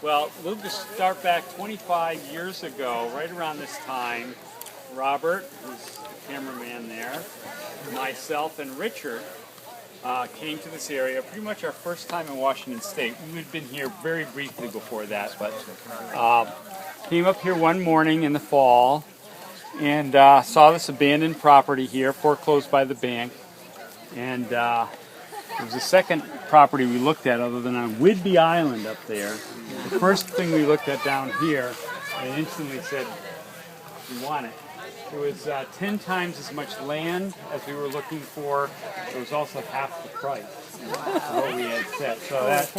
Well, we'll just start back 25 years ago, right around this time. Robert, who's the cameraman there, myself, and Richard came to this area pretty much our first time in Washington State. We had been here very briefly before that, but came up here one morning in the fall and saw this abandoned property here, foreclosed by the bank. And it was the second property we looked at other than on Whidbey Island up there. The first thing we looked at down here and instantly said, we want it. It was 10 times as much land as we were looking for. It was also half the price of what we had set. So that,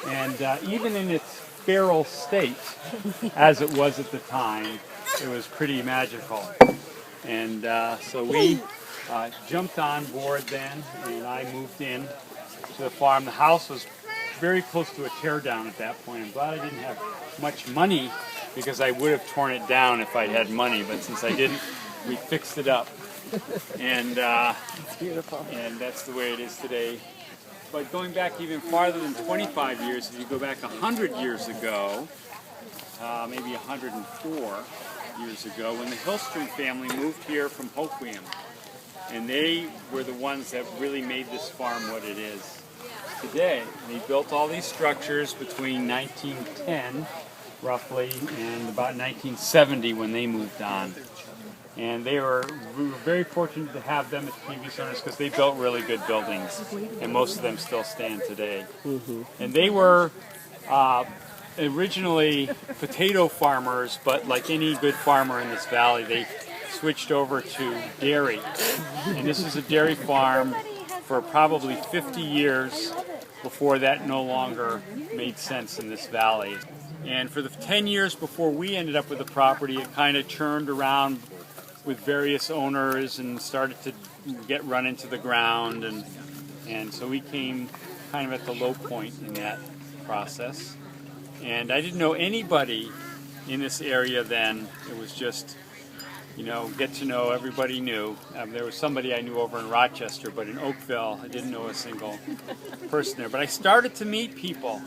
and even in its feral state, as it was at the time, it was pretty magical. And so we jumped on board then, and I moved in to the farm. The house was very close to a tear down at that point. I'm glad I didn't have much money because I would have torn it down if I had money, but since I didn't, we fixed it up. And it's beautiful. And that's the way it is today. But going back even farther than 25 years, if you go back 100 years ago, maybe 104 years ago, when the Hillstrom family moved here from Hoquiam. And they were the ones that really made this farm what it is today. They built all these structures between 1910, roughly, and about 1970 when they moved on. And we were very fortunate to have them as previous owners because they built really good buildings, and most of them still stand today. And they were originally potato farmers, but like any good farmer in this valley, they switched over to dairy. And this is a dairy farm for probably 50 years before that no longer made sense in this valley. And for the 10 years before we ended up with the property, it kind of churned around with various owners and started to get run into the ground. And so we came kind of at the low point in that process. And I didn't know anybody in this area then. It was just, you know, get to know everybody new. There was somebody I knew over in Rochester, but in Oakville, I didn't know a single person there. But I started to meet people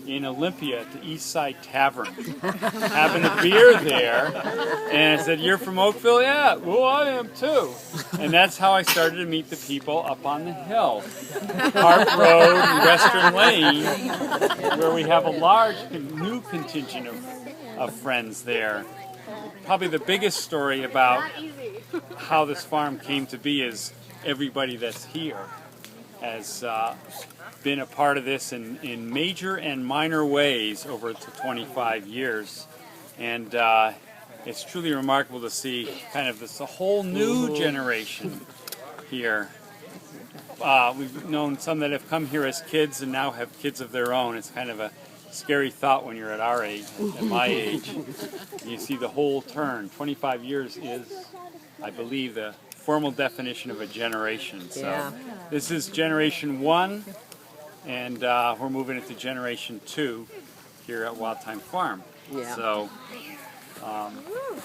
in Olympia at the East Side Tavern, having a beer there. And I said, "You're from Oakville?" "Yeah." "Well, I am too." And that's how I started to meet the people up on the hill, Park Road and Western Lane, where we have a large new contingent of friends there. Probably the biggest story about how this farm came to be is everybody that's here has been a part of this in major and minor ways over the 25 years. And it's truly remarkable to see kind of this a whole new generation here. We've known some that have come here as kids and now have kids of their own. It's kind of a scary thought when you're at our age, at my age. You see the whole turn. 25 years is, I believe, the formal definition of a generation. So this is generation 1, and we're moving into generation 2 here at Wild Thyme Farm. So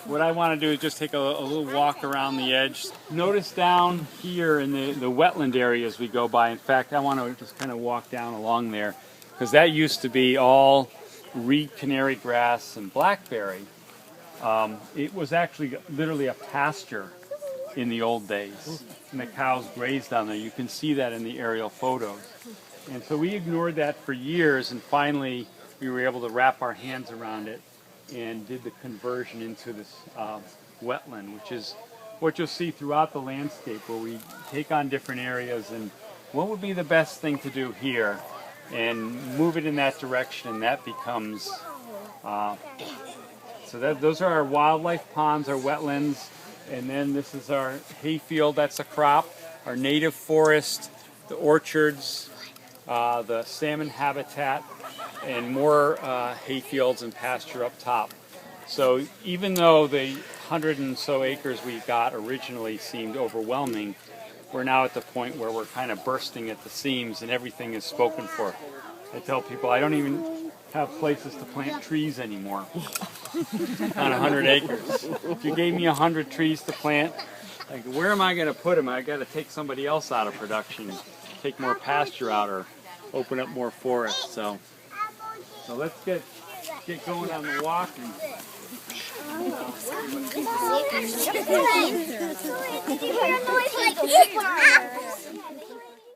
what I want to do is just take a little walk around the edge. Notice down here in the wetland area as we go by. In fact, I want to just kind of walk down along there, because that used to be all reed canary grass and blackberry. It was actually literally a pasture in the old days, and the cows grazed on there. You can see that in the aerial photos. And so we ignored that for years, and finally we were able to wrap our hands around it and did the conversion into this wetland, which is what you'll see throughout the landscape, where we take on different areas and what would be the best thing to do here, and move it in that direction, and that becomes, those are our wildlife ponds, our wetlands, and then this is our hayfield, that's a crop, our native forest, the orchards, the salmon habitat, and more hayfields and pasture up top. So even though the 100 and so acres we got originally seemed overwhelming, we're now at the point where we're kind of bursting at the seams and everything is spoken for. I tell people I don't even have places to plant trees anymore on 100 acres. If you gave me 100 trees to plant, like, where am I going to put them? I got to take somebody else out of production, take more pasture out, or open up more forest. So So let's get going on the walk. And Did you hear a noise like